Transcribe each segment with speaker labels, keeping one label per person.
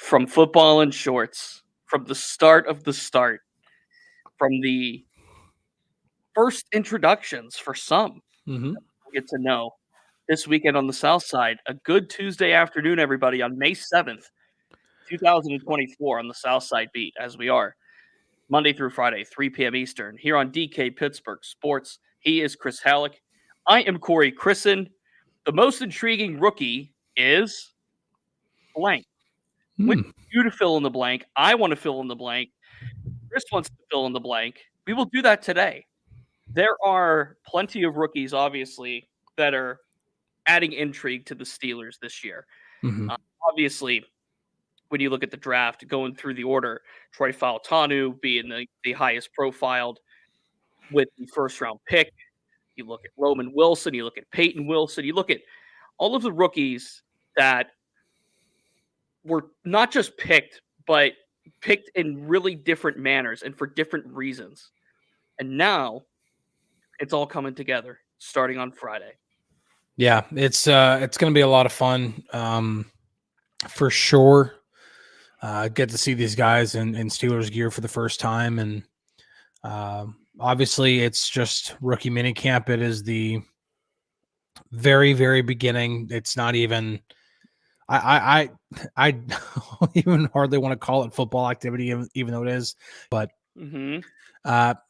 Speaker 1: from football and shorts, from the start of the start, from the first introductions for some
Speaker 2: Mm-hmm.
Speaker 1: we'll get to know this weekend on the South Side. A good Tuesday afternoon, everybody, on May 7th, 2024 on the South Side Beat, as we are Monday through Friday, 3 p.m. Eastern, here on DK Pittsburgh Sports. He is Chris Halicke. I am Corey Crisan. The most intriguing rookie is blank. We
Speaker 2: Hmm.
Speaker 1: want you to fill in the blank. I want to fill in the blank. Chris wants to fill in the blank. We will do that today. There are plenty of rookies, obviously, that are adding intrigue to the Steelers this year.
Speaker 2: Mm-hmm.
Speaker 1: Obviously, when you look at the draft, going through the order, Troy Fautanu being the highest profiled with the first-round pick. You look at Roman Wilson, you look at Payton Wilson, you look at all of the rookies that were not just picked, but picked in really different manners and for different reasons. And now it's all coming together starting on Friday.
Speaker 2: Yeah, it's going to be a lot of fun, for sure. Get to see these guys in Steelers gear for the first time, and obviously it's just rookie minicamp. It is the very, very beginning. It's not even. I don't even hardly want to call it football activity, even though it is. But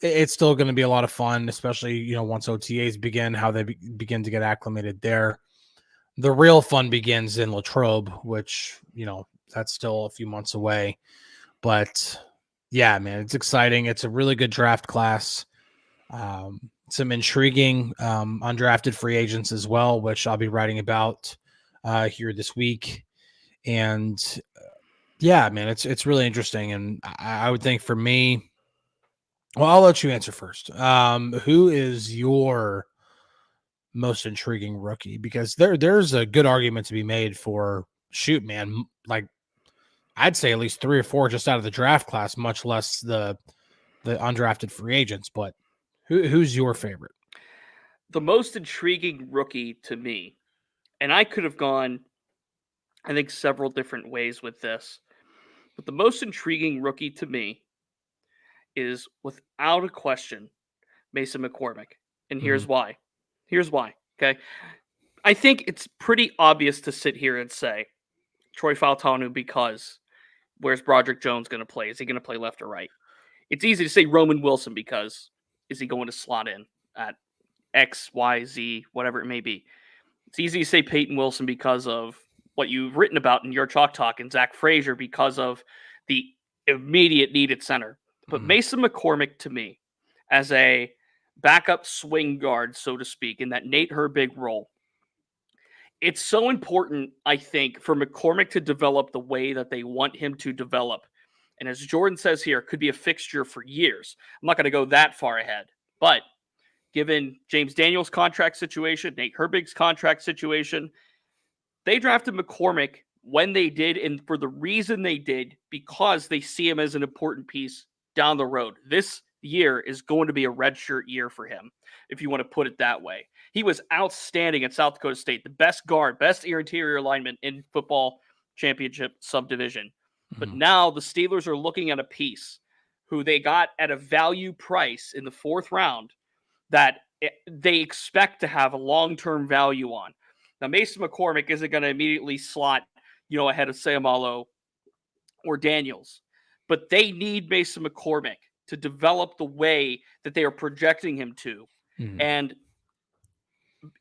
Speaker 2: it's still going to be a lot of fun, especially once OTAs begin, how they begin to get acclimated there. The real fun begins in Latrobe, which that's still a few months away. But yeah, man, it's exciting. It's a really good draft class. Some intriguing undrafted free agents as well, which I'll be writing about here this week. And yeah, man, it's really interesting. And I would think for me, well, I'll let you answer first. Who is your most intriguing rookie? Because there's a good argument to be made for, shoot, man, like I'd say at least 3 or 4 just out of the draft class, much less the undrafted free agents. But who's your favorite?
Speaker 1: The most intriguing rookie to me, and I could have gone, I think, several different ways with this, but the most intriguing rookie to me is, without a question, Mason McCormick. And here's why. Here's why. Okay. I think it's pretty obvious to sit here and say Troy Fautanu because where's Broderick Jones going to play? Is he going to play left or right? It's easy to say Roman Wilson because is he going to slot in at X, Y, Z, whatever it may be. It's easy to say Payton Wilson because of what you've written about in your Chalk Talk, and Zach Frazier because of the immediate need at center. But Mason McCormick, to me, as a backup swing guard, so to speak, in that Nate Herbig role, it's so important, I think, for McCormick to develop the way that they want him to develop. And as Jordan says here, could be a fixture for years. I'm not going to go that far ahead. But given James Daniels' contract situation, Nate Herbig's contract situation, they drafted McCormick when they did and for the reason they did, because they see him as an important piece down the road. This year is going to be a redshirt year for him, if you want to put it that way. He was outstanding at South Dakota State, the best guard, best interior lineman in football championship subdivision. But now the Steelers are looking at a piece who they got at a value price in the 4th round that they expect to have a long-term value on. Now, Mason McCormick isn't going to immediately slot, ahead of Sayamalo or Daniels, but they need Mason McCormick to develop the way that they are projecting him to. And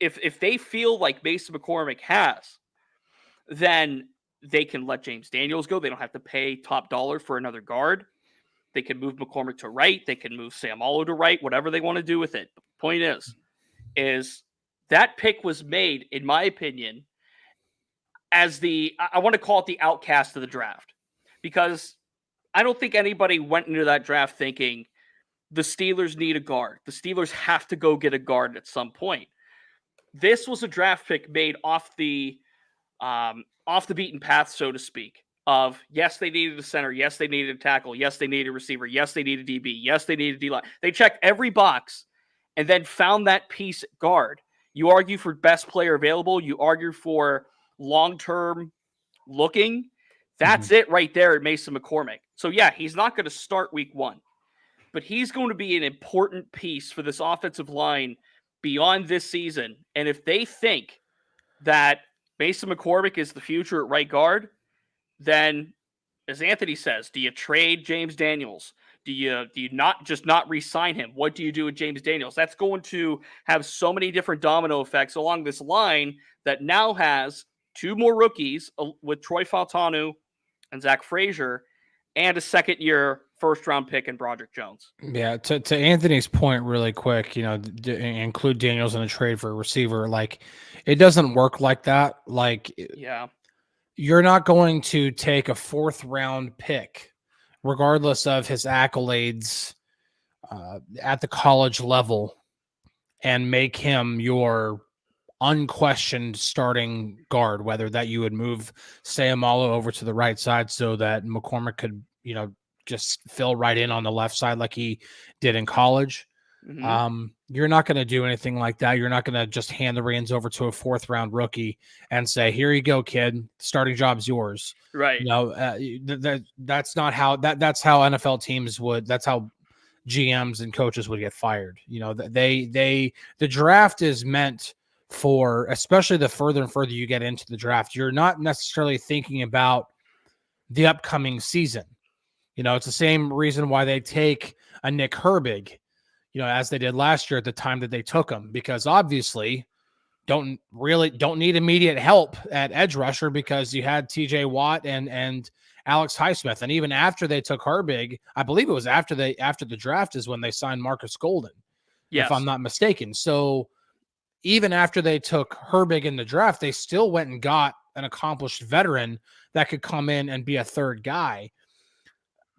Speaker 1: if they feel like Mason McCormick has, then they can let James Daniels go. They don't have to pay top dollar for another guard. They can move McCormick to right. They can move Sayamalo to right, whatever they want to do with it. The point is that pick was made, in my opinion, as I want to call it the outcast of the draft, because I don't think anybody went into that draft thinking the Steelers need a guard. The Steelers have to go get a guard at some point. This was a draft pick made off the beaten path, so to speak, of yes, they needed a center. Yes, they needed a tackle. Yes, they needed a receiver. Yes, they needed a DB. Yes, they needed a D-line. They checked every box and then found that piece at guard. You argue for best player available. You argue for long-term looking. That's it right there at Mason McCormick. So, yeah, he's not going to start week 1, but he's going to be an important piece for this offensive line beyond this season. And if they think that Mason McCormick is the future at right guard, then, as Anthony says, do you trade James Daniels? Do you not re-sign him? What do you do with James Daniels? That's going to have so many different domino effects along this line that now has 2 more rookies with Troy Fautanu and Zach Frazier, and a second-year first-round pick in Broderick Jones.
Speaker 2: Yeah, to Anthony's point really quick, include Daniels in a trade for a receiver. Like, it doesn't work like that. Like,
Speaker 1: yeah,
Speaker 2: you're not going to take a 4th-round pick, regardless of his accolades at the college level, and make him your unquestioned starting guard, whether that you would move Sayamalo over to the right side so that McCormick could, just fill right in on the left side like he did in college. You're not going to do anything like that. You're not going to just hand the reins over to a 4th-round rookie and say, "Here you go, kid. Starting job's yours."
Speaker 1: Right.
Speaker 2: That's not how that's how NFL teams would. That's how GMs and coaches would get fired. The draft is meant for, especially the further and further you get into the draft, you're not necessarily thinking about the upcoming season. It's the same reason why they take a Nick Herbig, as they did last year at the time that they took him, because obviously don't need immediate help at edge rusher because you had TJ Watt and Alex Highsmith. And even after they took Herbig, I believe it was after the draft is when they signed Marcus Golden, if I'm not mistaken. So even after they took Herbig in the draft, they still went and got an accomplished veteran that could come in and be a 3rd guy.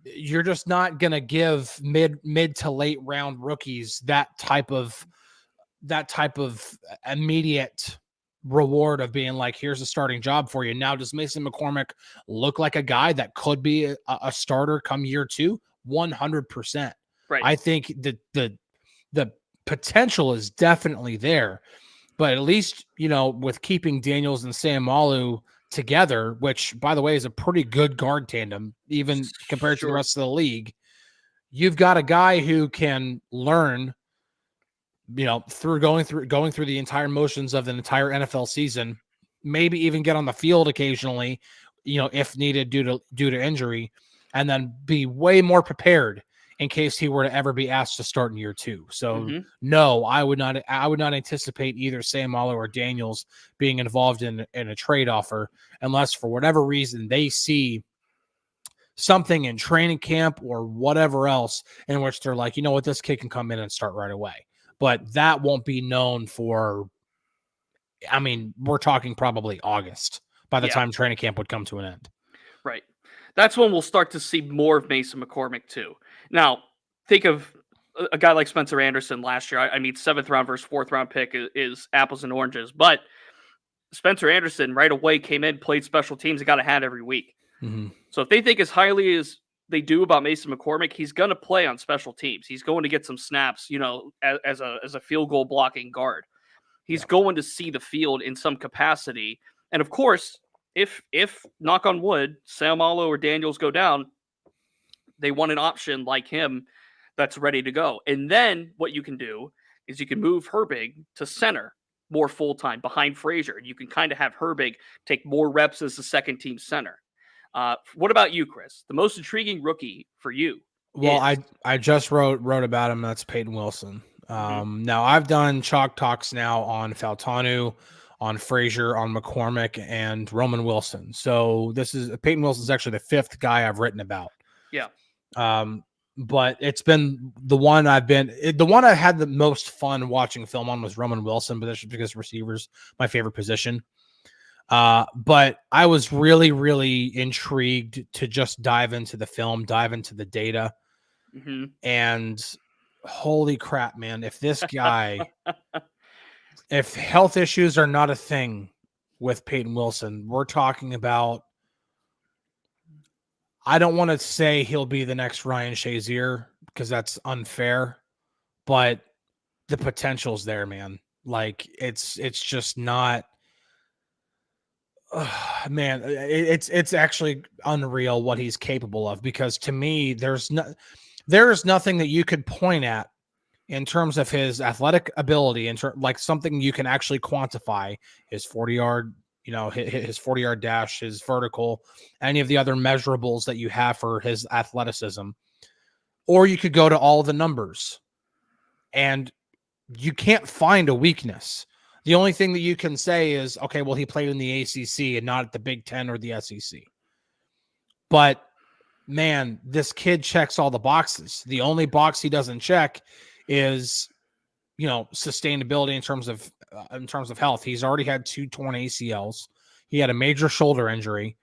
Speaker 2: You're just not going to give mid to late round rookies that type of immediate reward of being like, here's a starting job for you. Now, does Mason McCormick look like a guy that could be a starter come year 2? 100%.
Speaker 1: Right.
Speaker 2: I think that the potential is definitely there, but at least, with keeping Daniels and Sayamalu together, which, by the way, is a pretty good guard tandem, even compared to the rest of the league, you've got a guy who can learn, through going through the entire motions of the entire NFL season, maybe even get on the field occasionally, if needed due to injury, and then be way more prepared in case he were to ever be asked to start in year 2. So no, I would not anticipate either Sayamalo or Daniels being involved in a trade offer unless for whatever reason they see something in training camp or whatever else in which they're like, this kid can come in and start right away. But that won't be known for, we're talking probably August by the time training camp would come to an end.
Speaker 1: Right. That's when we'll start to see more of Mason McCormick too. Now, think of a guy like Spencer Anderson last year. 7th round versus 4th round pick is apples and oranges. But Spencer Anderson right away came in, played special teams, and got a hat every week. So if they think as highly as they do about Mason McCormick, he's going to play on special teams. He's going to get some snaps, as a field goal blocking guard. He's going to see the field in some capacity. And of course, if knock on wood, Sayamalo or Daniels go down, they want an option like him that's ready to go. And then what you can do is you can move Herbig to center more full-time behind Frazier. You can kind of have Herbig take more reps as the second team center. What about you, Chris? The most intriguing rookie for you?
Speaker 2: Well, I just wrote about him. That's Payton Wilson. Now I've done chalk talks now on Fautanu, on Frazier, on McCormick, and Roman Wilson. So Payton Wilson is actually the 5th guy I've written about.
Speaker 1: Yeah.
Speaker 2: But it's been the one I had the most fun watching film on was Roman Wilson, but that's just because receivers my favorite position. But I was really, really intrigued to just dive into the film, dive into the data, and holy crap, man! If this guy, if health issues are not a thing with Payton Wilson, we're talking about. I don't want to say he'll be the next Ryan Shazier because that's unfair, but the potential's there, man. Like it's just not. Man, it's actually unreal what he's capable of, because to me, there's nothing that you could point at in terms of his athletic ability, like something you can actually quantify, his 40-yard, his 40-yard dash, his vertical, any of the other measurables that you have for his athleticism. Or you could go to all the numbers and you can't find a weakness. The only thing that you can say is, okay, well, he played in the ACC and not at the Big Ten or the SEC. But man, this kid checks all the boxes. The only box he doesn't check is, sustainability in terms of health. He's already had 2 torn ACLs. He had a major shoulder injury.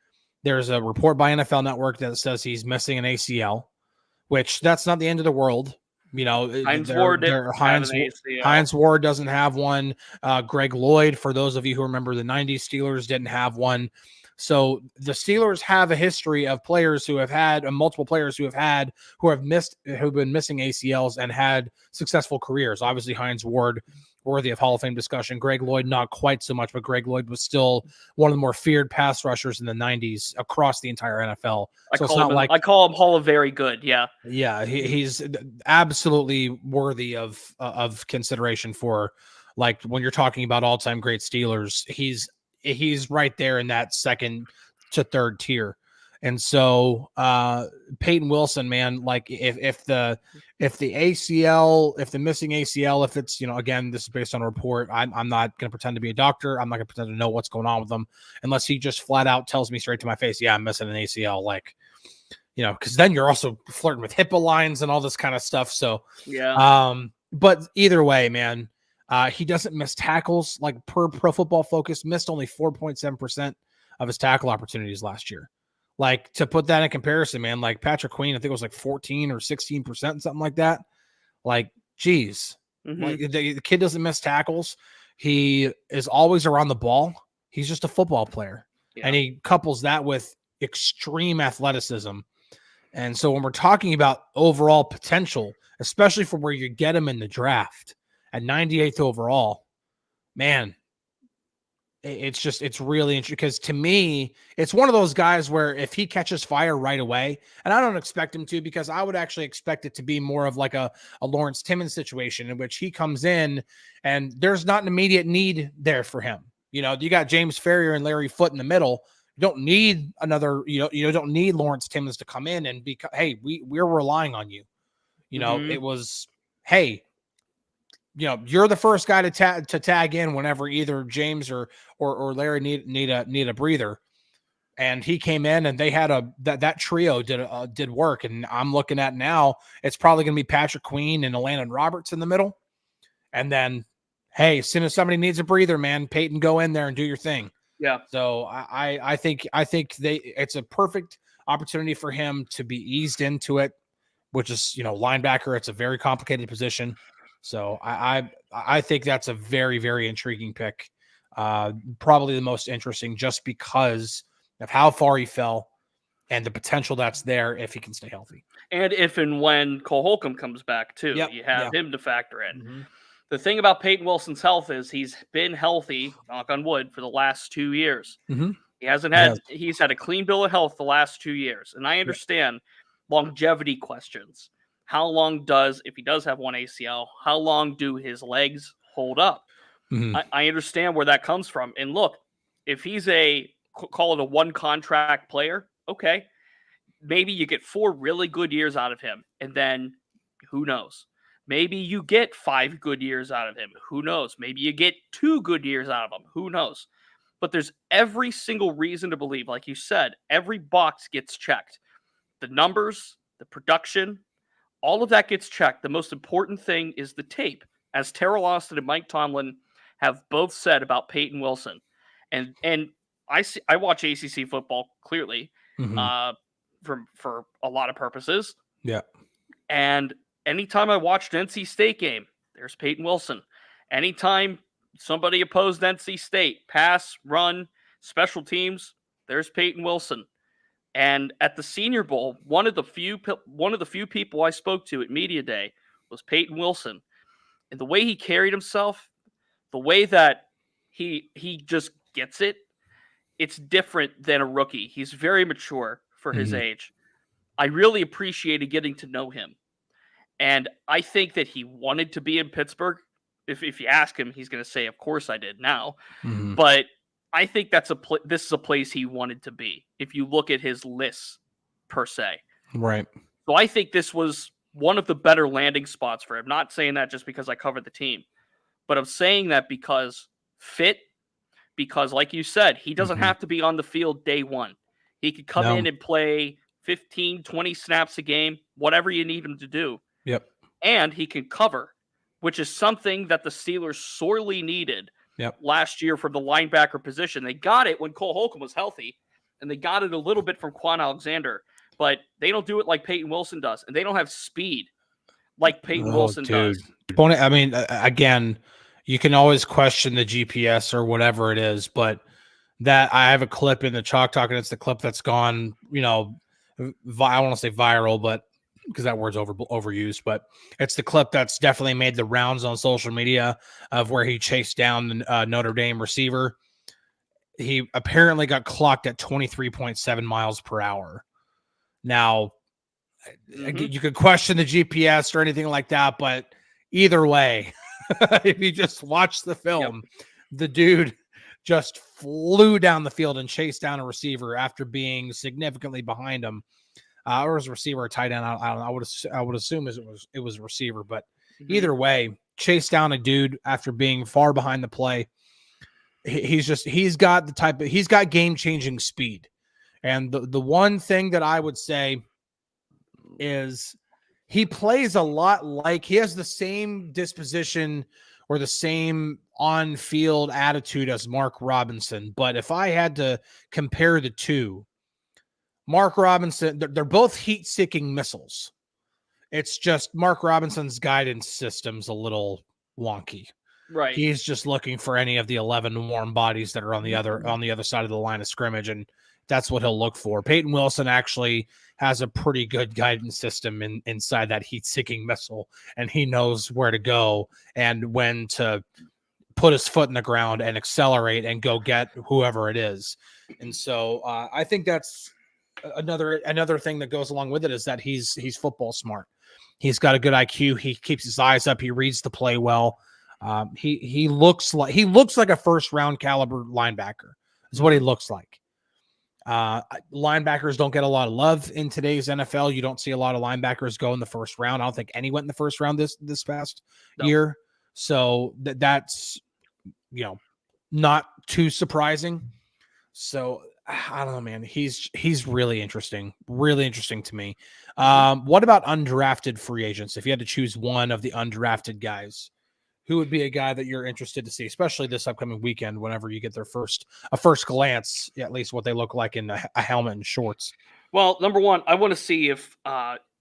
Speaker 2: There's a report by NFL Network that says he's missing an ACL, which that's not the end of the world.
Speaker 1: Hines
Speaker 2: Ward doesn't have one. Greg Lloyd, for those of you who remember the 90s Steelers, didn't have one. So the Steelers have a history of players who have had multiple players who have been missing ACLs and had successful careers. Obviously, Hines Ward, worthy of Hall of Fame discussion. Greg Lloyd, not quite so much, but Greg Lloyd was still one of the more feared pass rushers in the 90s across the entire NFL.
Speaker 1: I call him Hall of Very Good. Yeah.
Speaker 2: Yeah. He's absolutely worthy of consideration for, like, when you're talking about all-time great Steelers, he's right there in that second to third tier. And so Payton Wilson, man, like if the ACL, if the missing ACL, if it's, again, this is based on a report, I'm not going to pretend to be a doctor. I'm not going to pretend to know what's going on with them unless he just flat out tells me straight to my face, yeah, I'm missing an ACL. Like, because then you're also flirting with HIPAA lines and all this kind of stuff. So,
Speaker 1: yeah.
Speaker 2: But either way, man, he doesn't miss tackles. Like, per Pro Football Focus, missed only 4.7% of his tackle opportunities last year. Like, to put that in comparison, man, like Patrick Queen, I think it was like 14 or 16%, something like that. Like, geez, like the kid doesn't miss tackles. He is always around the ball. He's just a football player. Yeah. And he couples that with extreme athleticism. And so when we're talking about overall potential, especially for where you get him in the draft at 98th overall, man, it's really interesting, because to me, it's one of those guys where if he catches fire right away, and I don't expect him to, because I would actually expect it to be more of like a Lawrence Timmons situation in which he comes in and there's not an immediate need there for him. You got James Ferrier and Larry Foote in the middle. You don't need another, you don't need Lawrence Timmons to come in and be, hey, we're relying on you. It was, hey, you're the first guy to tag in whenever either James or Larry need a breather. And he came in and they had that trio did work. And I'm looking at now, it's probably going to be Patrick Queen and Landon Roberts in the middle. And then, hey, as soon as somebody needs a breather, man, Payton, go in there and do your thing.
Speaker 1: Yeah.
Speaker 2: So I think it's a perfect opportunity for him to be eased into it, which is, linebacker. It's a very complicated position. So I think that's a very, very intriguing pick. Probably the most interesting, just because of how far he fell and the potential that's there if he can stay healthy.
Speaker 1: And if and when Cole Holcomb comes back too, you have him to factor in. Mm-hmm. The thing about Payton Wilson's health is he's been healthy, knock on wood, for the last 2 years.
Speaker 2: Mm-hmm.
Speaker 1: He's had a clean bill of health the last 2 years. And I understand longevity questions. How long if he does have one ACL, how long do his legs hold up? Mm-hmm. I understand where that comes from. And look, if he's call it a one contract player, okay, maybe you get 4 really good years out of him. And then who knows? Maybe you get 5 good years out of him. Who knows? Maybe you get 2 good years out of him. Who knows? But there's every single reason to believe, like you said, every box gets checked. The numbers, the production, all of that gets checked. The most important thing is the tape, as Terrell Austin and Mike Tomlin have both said about Payton Wilson. And I watch ACC football clearly for a lot of purposes.
Speaker 2: Yeah.
Speaker 1: And anytime I watched an NC State game, there's Payton Wilson. Anytime somebody opposed NC State, pass, run, special teams, there's Payton Wilson. And at the Senior Bowl, one of the few people I spoke to at Media Day was Payton Wilson. And the way he carried himself, the way that he just gets it, it's different than a rookie. He's very mature for his age. I really appreciated getting to know him. And I think that he wanted to be in Pittsburgh. If you ask him, he's going to say, of course I did now. But I think this is a place he wanted to be, if you look at his lists, per se.
Speaker 2: Right.
Speaker 1: So I think this was one of the better landing spots for him. Not saying that just because I covered the team, but I'm saying that because fit, because like you said, he doesn't have to be on the field day one. He could come in and play 15, 20 snaps a game, whatever you need him to do.
Speaker 2: Yep.
Speaker 1: And he can cover, which is something that the Steelers sorely needed last year from the linebacker position. They got it when Cole Holcomb was healthy, and they got it a little bit from Quan Alexander, but they don't do it like Payton Wilson does, and they don't have speed like Payton Wilson does.
Speaker 2: I mean, again, you can always question the GPS or whatever it is, but that I have a clip in the Chalk Talk, and it's the clip that's gone, I want to say viral, but because that word's overused, but it's the clip that's definitely made the rounds on social media of where he chased down the Notre Dame receiver. He apparently got clocked at 23.7 miles per hour. Now, you could question the GPS or anything like that, but either way, if you just watch the film, the dude just flew down the field and chased down a receiver after being significantly behind him. Or as a receiver or tight end, I don't know. I would assume it was a receiver, but either way, chased down a dude after being far behind the play. He's got game-changing speed. And the one thing that I would say is he plays a lot like, he has the same disposition or the same on-field attitude as Mark Robinson. But if I had to compare the two, Mark Robinson, they're both heat-seeking missiles. It's just Mark Robinson's guidance system's a little wonky.
Speaker 1: Right.
Speaker 2: He's just looking for any of the 11 warm bodies that are on the other side of the line of scrimmage, and that's what he'll look for. Payton Wilson actually has a pretty good guidance system inside that heat-seeking missile, and he knows where to go and when to put his foot in the ground and accelerate and go get whoever it is. And so I think that's another thing that goes along with it, is that he's football smart. He's got a good IQ. He keeps his eyes up. He reads the play well. He looks like a first round caliber linebacker is what he looks like. Linebackers don't get a lot of love in today's NFL. You don't see a lot of linebackers go in the first round. I don't think any went in the first round this past year. So that's, not too surprising. So I don't know, man. He's really interesting to me. What about undrafted free agents? If you had to choose one of the undrafted guys, who would be a guy that you're interested to see, especially this upcoming weekend, whenever you get a first glance, at least what they look like in a helmet and shorts?
Speaker 1: Well, number one, I want to see if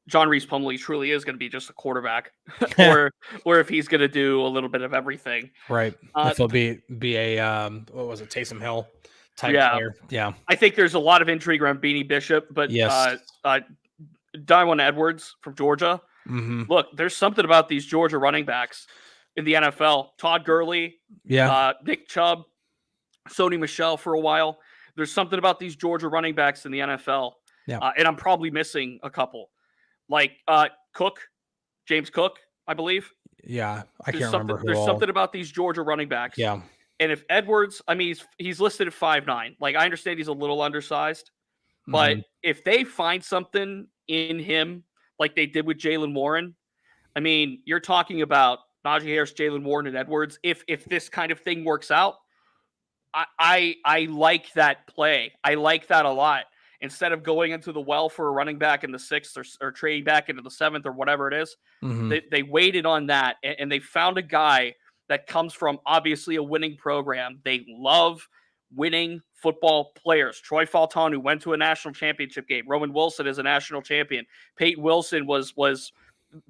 Speaker 1: John Reese Plumlee truly is going to be just a quarterback, or if he's going to do a little bit of everything.
Speaker 2: Right. If he'll be a what was it, Taysom Hill type player? Yeah.
Speaker 1: I think there's a lot of intrigue around Beanie Bishop, but
Speaker 2: yes.
Speaker 1: Dywan Edwards from Georgia. Look, there's something about these Georgia running backs in the NFL. Todd Gurley, Nick Chubb, Sony Michel for a while. There's something about these Georgia running backs in the NFL. Yeah. And I'm probably missing a couple. Like James Cook, I believe.
Speaker 2: Yeah, I can't remember.
Speaker 1: There's something about these Georgia running backs.
Speaker 2: Yeah.
Speaker 1: And if Edwards, I mean, he's listed at 5'9". Like, I understand he's a little undersized. But if they find something in him, like they did with Jaylen Warren, I mean, you're talking about Najee Harris, Jaylen Warren, and Edwards. If this kind of thing works out, I like that play. I like that a lot. Instead of going into the well for a running back in the 6th or trading back into the 7th or whatever it is, they waited on that, and they found a guy that comes from obviously a winning program. They love winning football players. Troy Faltone, who went to a national championship game. Roman Wilson is a national champion. Payton Wilson was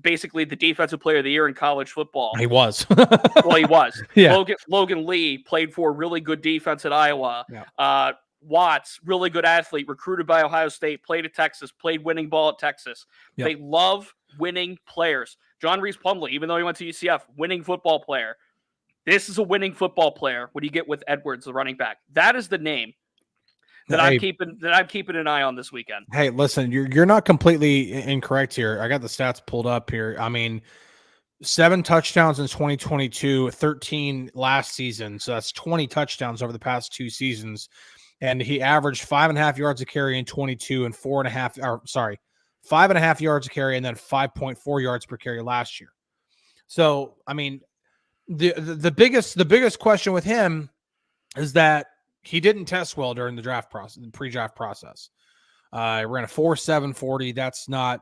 Speaker 1: basically the defensive player of the year in college football.
Speaker 2: He was.
Speaker 1: Well, he was.
Speaker 2: Yeah.
Speaker 1: Logan Lee played for really good defense at Iowa. Yeah. Watts, really good athlete, recruited by Ohio State, played at Texas, played winning ball at Texas. Yep. They love winning players. John Reese Plumlee, even though he went to UCF, winning football player. This is a winning football player. What do you get with Edwards, the running back? That is the name. that I'm keeping an eye on this weekend.
Speaker 2: Hey, listen, you're not completely incorrect here. I got the stats pulled up here. I mean, 7 touchdowns in 2022, 13 last season. So that's 20 touchdowns over the past 2 seasons. And he averaged 5.5 yards a carry in 22 and 5.5 yards a carry and then 5.4 yards per carry last year. So, I mean, the biggest question with him is that he didn't test well during the draft process, the pre-draft process. I ran a 4.7 40. That's not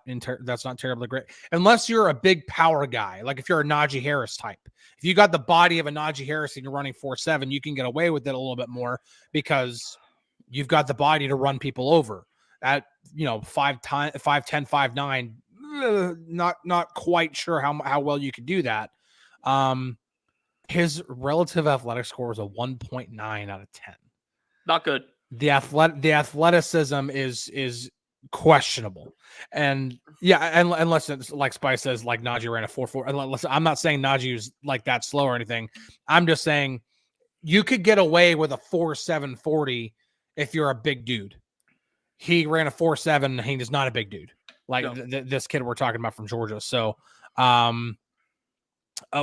Speaker 2: terribly great unless you're a big power guy. Like if you're a Najee Harris type, if you got the body of a Najee Harris and you're running 4.7, you can get away with it a little bit more because you've got the body to run people over at 5'10", 5'9". Not quite sure how well you could do that. His relative athletic score was a 1.9 out of 10.
Speaker 1: Not good.
Speaker 2: The athleticism is questionable, and unless it's like Spice says, like Najee ran a 4.4. I'm not saying Najee was like that slow or anything. I'm just saying you could get away with a 4.7 40 if you're a big dude. He ran a 4.7, and he is not a big dude like this kid we're talking about from Georgia. So,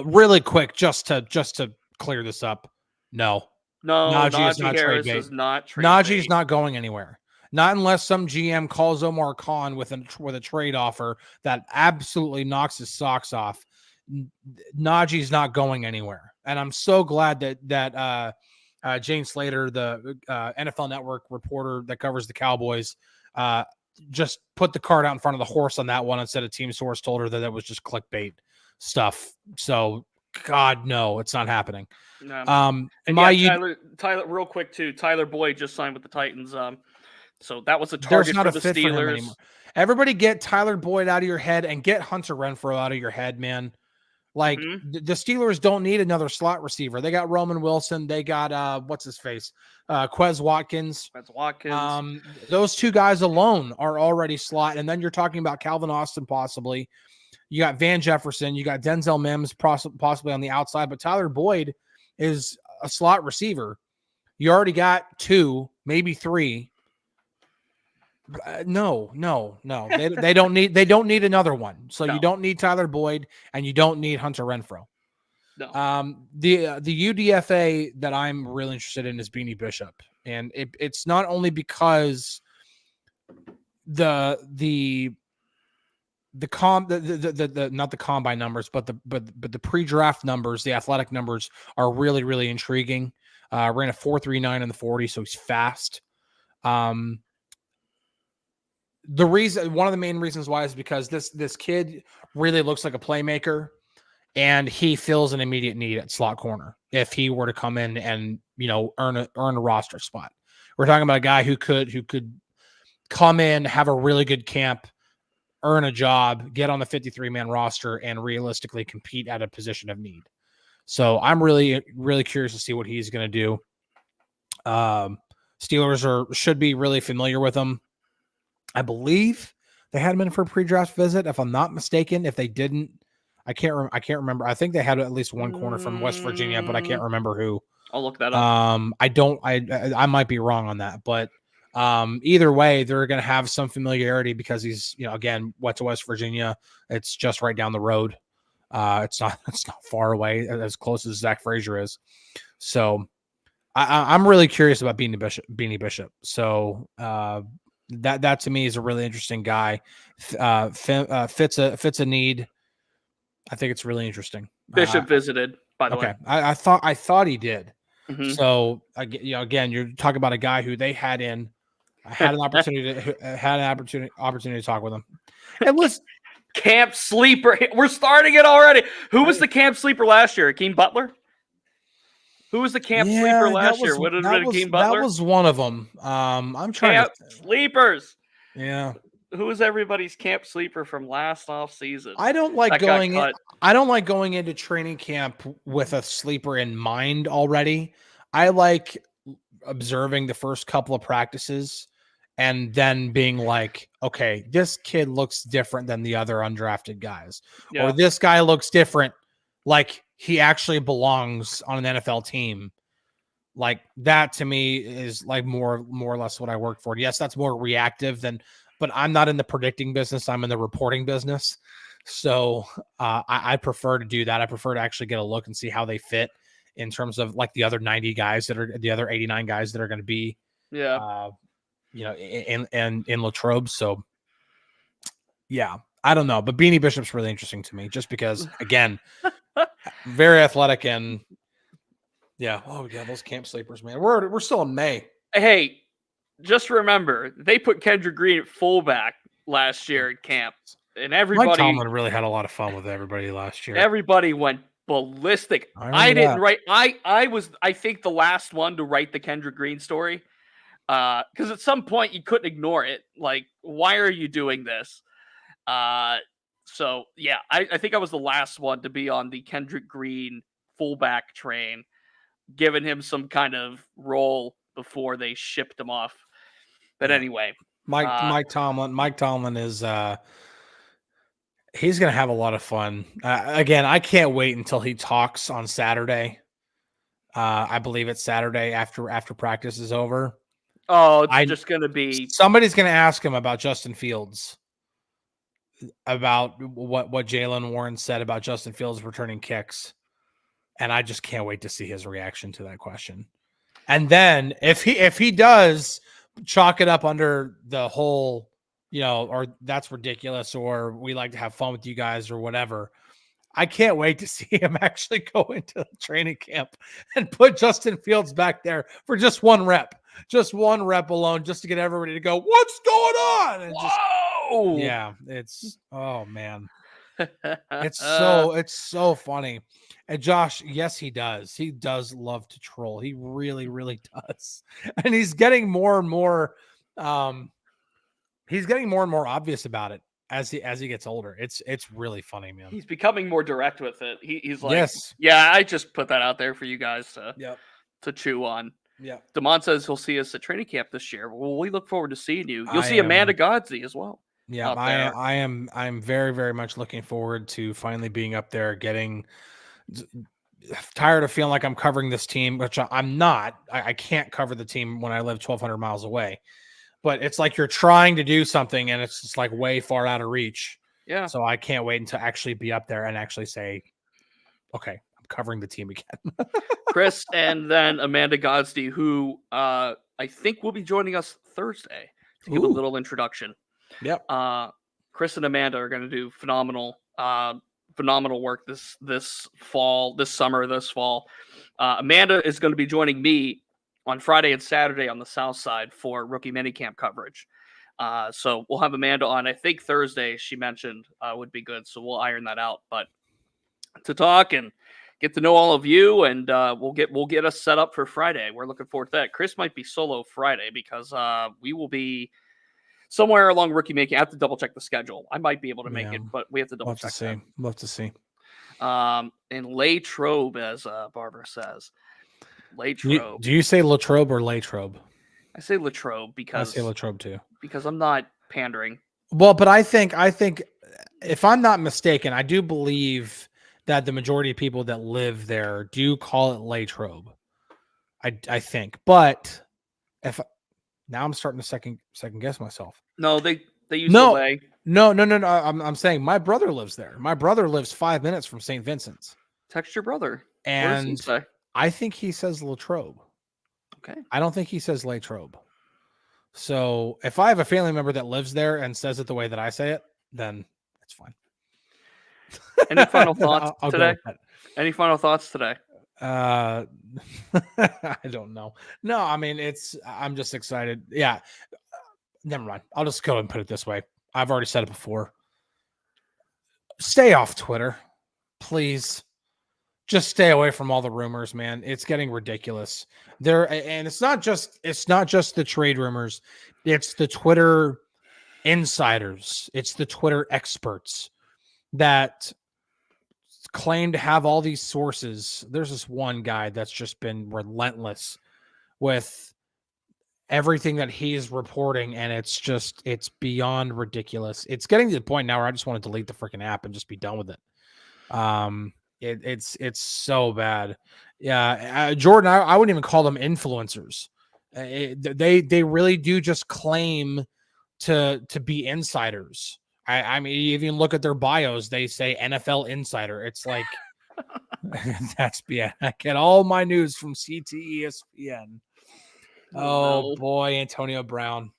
Speaker 2: really quick, just to clear this up, no.
Speaker 1: Najee Harris is not trade
Speaker 2: Najee's
Speaker 1: bait.
Speaker 2: not going anywhere. Not unless some GM calls Omar Khan with a trade offer that absolutely knocks his socks off. Najee's not going anywhere. And I'm so glad that Jane Slater, the NFL Network reporter that covers the Cowboys, just put the cart out in front of the horse on that one instead of Team Source told her that it was just clickbait stuff. So, God, no, it's not happening.
Speaker 1: No. Tyler, real quick too. Tyler Boyd just signed with the Titans. So that was a target for the Steelers.
Speaker 2: Everybody get Tyler Boyd out of your head and get Hunter Renfrow out of your head, man. Like the Steelers don't need another slot receiver. They got Roman Wilson. They got what's his face, Quez Watkins. Those 2 guys alone are already slot, and then you're talking about Calvin Austin possibly. You got Van Jefferson. You got Denzel Mims possibly on the outside, but Tyler Boyd is a slot receiver. You already got 2, maybe 3. No. They don't need another one. So you don't need Tyler Boyd and you don't need Hunter Renfrow.
Speaker 1: No.
Speaker 2: The UDFA that I'm really interested in is Beanie Bishop, and it's not only because the not the combine numbers, but the pre-draft numbers, the athletic numbers are really, really intriguing. Ran a 4.39 in the 40, so he's fast. One of the main reasons why is because this kid really looks like a playmaker, and he fills an immediate need at slot corner if he were to come in and earn a roster spot. We're talking about a guy who could come in, have a really good camp, earn a job, get on the 53-man roster, and realistically compete at a position of need. So I'm really, really curious to see what he's going to do. Steelers should be really familiar with him. I believe they had him in for a pre-draft visit, if I'm not mistaken. If they didn't, I can't remember. I think they had at least one corner from West Virginia, but I can't remember who.
Speaker 1: I'll look that up.
Speaker 2: I might be wrong on that, but either way, they're going to have some familiarity because he's, again, went to West Virginia. It's just right down the road. It's not far away, as close as Zach Frazier is. So I'm really curious about Beanie Bishop. So that to me is a really interesting guy. Fits a need. I think it's really interesting.
Speaker 1: Bishop visited, by the way.
Speaker 2: I thought he did.
Speaker 1: Mm-hmm.
Speaker 2: So again, you're talking about a guy who they had an opportunity to talk with him. And listen,
Speaker 1: camp sleeper. We're starting it already. Who was the camp sleeper last year? Hakeem Butler? Who was the camp sleeper last year? Would it have been Hakeem Butler?
Speaker 2: That was one of them. I'm trying
Speaker 1: camp sleepers.
Speaker 2: Yeah.
Speaker 1: Who was everybody's camp sleeper from last off season?
Speaker 2: I don't like going into training camp with a sleeper in mind already. I like observing the first couple of practices and then being like, okay, this kid looks different than the other undrafted guys. Yeah. Or this guy looks different, like he actually belongs on an NFL team. Like that to me is like more or less what I work for. Yes, that's more reactive but I'm not in the predicting business. I'm in the reporting business. So I prefer to do that. I prefer to actually get a look and see how they fit in terms of like the other 90 guys that are the other 89 guys that are going to be, in Latrobe. So yeah, I don't know, but Beanie Bishop's really interesting to me just because, again, very athletic and yeah. Oh yeah, those camp sleepers, man. We're still in May.
Speaker 1: Hey, just remember they put Kendrick Green at fullback last year at camp, and everybody.
Speaker 2: Mike Tomlin really had a lot of fun with everybody last year.
Speaker 1: Everybody went ballistic. I didn't write. I was, I think, the last one to write the Kendrick Green story, because at some point you couldn't ignore it. Like, why are you doing this? So yeah, I think I was the last one to be on the Kendrick Green fullback train, giving him some kind of role before they shipped him off. But anyway,
Speaker 2: Mike Tomlin is he's gonna have a lot of fun. Again, I can't wait until he talks on Saturday. I believe it's Saturday after practice is over.
Speaker 1: Oh, it's just gonna be
Speaker 2: somebody's gonna ask him about Justin Fields, about what Jaylen Warren said about Justin Fields returning kicks. And I just can't wait to see his reaction to that question. And then if he does chalk it up under the whole, or that's ridiculous, or we like to have fun with you guys or whatever, I can't wait to see him actually go into training camp and put Justin Fields back there for just one rep alone, just to get everybody to go, what's going on? And
Speaker 1: whoa!
Speaker 2: Yeah, it's, oh man. It's so funny. And Josh, yes, he does. He does love to troll. He really, really does. And he's getting more and more obvious about it as he gets older. It's really funny, man.
Speaker 1: He's becoming more direct with it. He's like,
Speaker 2: yes.
Speaker 1: Yeah, I just put that out there for you guys to chew on.
Speaker 2: Yeah.
Speaker 1: Damon says he'll see us at training camp this year. Well, we look forward to seeing you. You'll see Amanda Godsey as well.
Speaker 2: Yeah, I'm very, very much looking forward to finally being up there, getting tired of feeling like I'm covering this team, which I'm not. I can't cover the team when I live 1,200 miles away, but it's like you're trying to do something and it's just like way far out of reach.
Speaker 1: Yeah.
Speaker 2: So I can't wait until actually be up there and actually say, okay, I'm covering the team again.
Speaker 1: Chris and then Amanda Godsey, who I think will be joining us Thursday to give a little introduction.
Speaker 2: Yep.
Speaker 1: Chris and Amanda are going to do phenomenal work this fall. Amanda is going to be joining me on Friday and Saturday on the South Side for rookie minicamp coverage. So we'll have Amanda on. I think Thursday she mentioned would be good. So we'll iron that out. But to talk and get to know all of you, and we'll get us set up for Friday. We're looking forward to that. Chris might be solo Friday because we will be somewhere along rookie making. I have to double check the schedule. I might be able to make it, but we have to double check.
Speaker 2: Love to see.
Speaker 1: And Latrobe, as Barbara says. Latrobe.
Speaker 2: Do you say Latrobe or Latrobe?
Speaker 1: I say Latrobe because
Speaker 2: I say Latrobe too.
Speaker 1: Because I'm not pandering.
Speaker 2: Well, but I think if I'm not mistaken, I do believe that the majority of people that live there do call it Latrobe. I think, but now I'm starting to second guess myself.
Speaker 1: No, they use the lay.
Speaker 2: No. I'm saying my brother lives there. My brother lives 5 minutes from St. Vincent's.
Speaker 1: Text your brother.
Speaker 2: And I think he says Latrobe.
Speaker 1: Okay.
Speaker 2: I don't think he says Latrobe. So if I have a family member that lives there and says it the way that I say it, then it's fine.
Speaker 1: Any final thoughts today? Any final thoughts today?
Speaker 2: I don't know. No, I mean, I'm just excited. Yeah. Never mind. I'll just go and put it this way. I've already said it before. Stay off Twitter, please. Just stay away from all the rumors, man. It's getting ridiculous. And it's not just the trade rumors. It's the Twitter insiders. It's the Twitter experts that claim to have all these sources. There's this one guy that's just been relentless with everything that he's reporting, and it's beyond ridiculous. It's getting to the point now where I just want to delete the freaking app and just be done with it. It's so bad. Yeah, Jordan, I wouldn't even call them influencers. They really do just claim to be insiders. I mean, you even look at their bios, they say NFL insider. It's like that's I get all my news from CTESPN. Oh
Speaker 1: no.
Speaker 2: boy, Antonio Brown.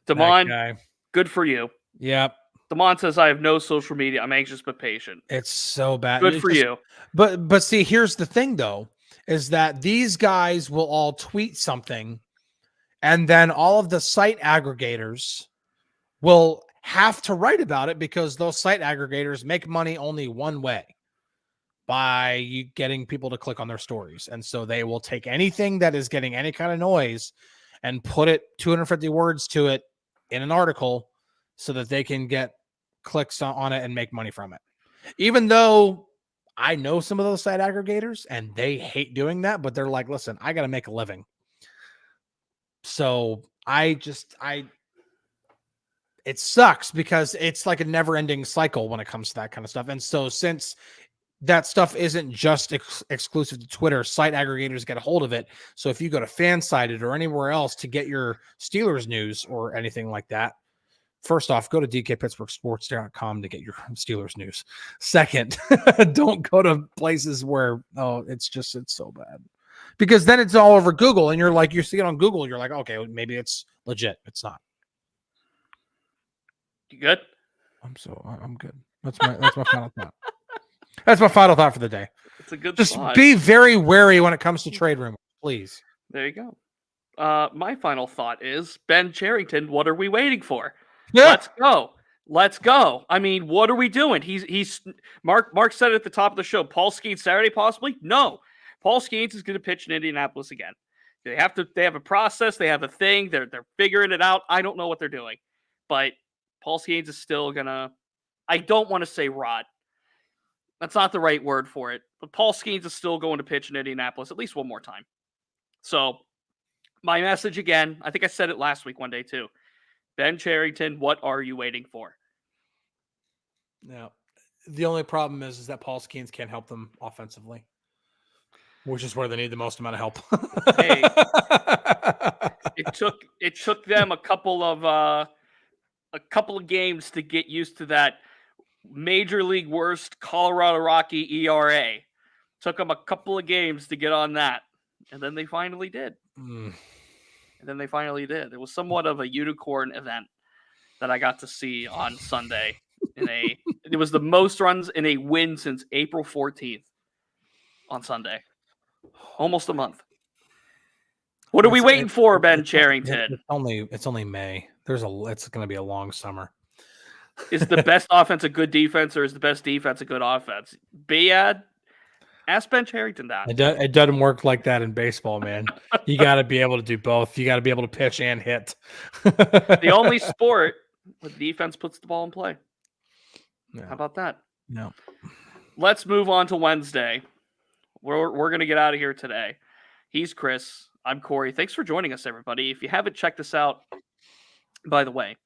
Speaker 1: Damon, good for you.
Speaker 2: Yep.
Speaker 1: Damon says, I have no social media. I'm anxious but patient.
Speaker 2: It's so bad.
Speaker 1: Good for you.
Speaker 2: But see, here's the thing though, is that these guys will all tweet something, and then all of the site aggregators will have to write about it because those site aggregators make money only one way, by you getting people to click on their stories. And so they will take anything that is getting any kind of noise and put it 250 words to it in an article so that they can get clicks on it and make money from it. Even though I know some of those site aggregators and they hate doing that, but they're like, listen, I got to make a living. So it sucks because it's like a never ending cycle when it comes to that kind of stuff. And so since that stuff isn't just exclusive to Twitter, site aggregators get a hold of it. So if you go to Fansided or anywhere else to get your Steelers news or anything like that, first off, go to DKPittsburghSports.com to get your Steelers news. Second, don't go to places where, it's so bad. Because then it's all over Google and you see it on Google. You're like, okay, maybe it's legit. It's not.
Speaker 1: You good?
Speaker 2: I'm good. That's my final thought. That's my final thought for the day.
Speaker 1: It's a good
Speaker 2: Just
Speaker 1: thought.
Speaker 2: Be very wary when it comes to trade rumors, please.
Speaker 1: There you go. My final thought is, Ben Cherington, what are we waiting for?
Speaker 2: Yeah.
Speaker 1: Let's go. I mean, what are we doing? He's Mark said it at the top of the show. Paul Skeens Saturday, possibly? No. Paul Skeens is going to pitch in Indianapolis again. They have a process, they have a thing, they're figuring it out. I don't know what they're doing. But Paul Skeens is still gonna, I don't want to say rot. That's not the right word for it. But Paul Skeens is still going to pitch in Indianapolis at least one more time. So my message again, I think I said it last week one day too. Ben Cherington, what are you waiting for?
Speaker 2: Yeah. The only problem is that Paul Skeens can't help them offensively, which is where they need the most amount of help.
Speaker 1: Hey, it took them a couple of games to get used to that major league worst Colorado Rocky ERA. Took them a couple of games to get on that, and then they finally did. It was somewhat of a unicorn event that I got to see on Sunday. It was the most runs in a win since April 14th on Sunday. Almost a month. What are we waiting for, Ben Cherington?
Speaker 2: It's only May. It's going to be a long summer.
Speaker 1: Is the best offense a good defense, or is the best defense a good offense? Bayad, ask Ben Cherington that.
Speaker 2: It doesn't work like that in baseball, man. You got to be able to do both. You got to be able to pitch and hit.
Speaker 1: The only sport where the defense puts the ball in play.
Speaker 2: No.
Speaker 1: How about that?
Speaker 2: No.
Speaker 1: Let's move on to Wednesday. We're going to get out of here today. He's Chris. I'm Corey. Thanks for joining us, everybody. If you haven't checked us out, by the way,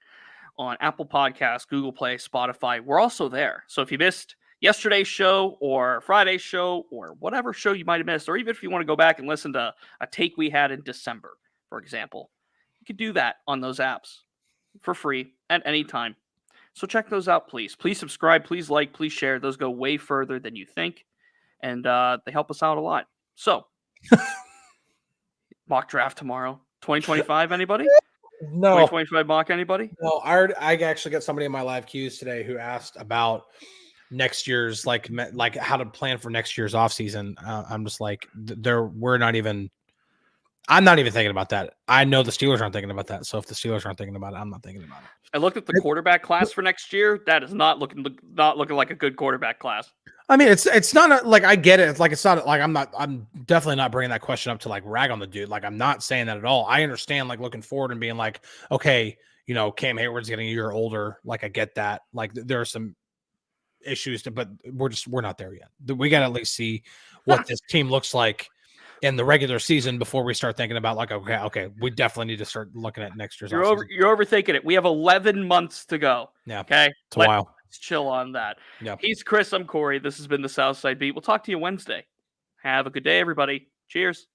Speaker 1: on Apple Podcasts, Google Play, Spotify, we're also there. So if you missed yesterday's show or Friday's show or whatever show you might have missed, or even if you want to go back and listen to a take we had in December, for example, you could do that on those apps for free at any time. So check those out, please. Please subscribe, please like, please share. Those go way further than you think, and they help us out a lot. So, mock draft tomorrow. 2025, anybody?
Speaker 2: No.
Speaker 1: 2025 mock, anybody?
Speaker 2: No, I actually got somebody in my live queues today who asked about next year's, like how to plan for next year's offseason. I'm just like, I'm not even thinking about that. I know the Steelers aren't thinking about that. So if the Steelers aren't thinking about it, I'm not thinking about it.
Speaker 1: I looked at the quarterback class for next year. That is not looking like a good quarterback class.
Speaker 2: I mean, it's not like, I get it. It's like, it's not like I'm definitely not bringing that question up to like rag on the dude. Like, I'm not saying that at all. I understand like looking forward and being like, okay, Cam Hayward's getting a year older. Like, I get that. Like, there are some issues but we're not there yet. We got to at least see what this team looks like in the regular season before we start thinking about like, okay, we definitely need to start looking at next year's.
Speaker 1: You're overthinking it. We have 11 months to go.
Speaker 2: Yeah.
Speaker 1: Okay.
Speaker 2: It's a while.
Speaker 1: Let's chill on that.
Speaker 2: Yep.
Speaker 1: He's Chris. I'm Corey. This has been the Southside Beat. We'll talk to you Wednesday. Have a good day, everybody. Cheers.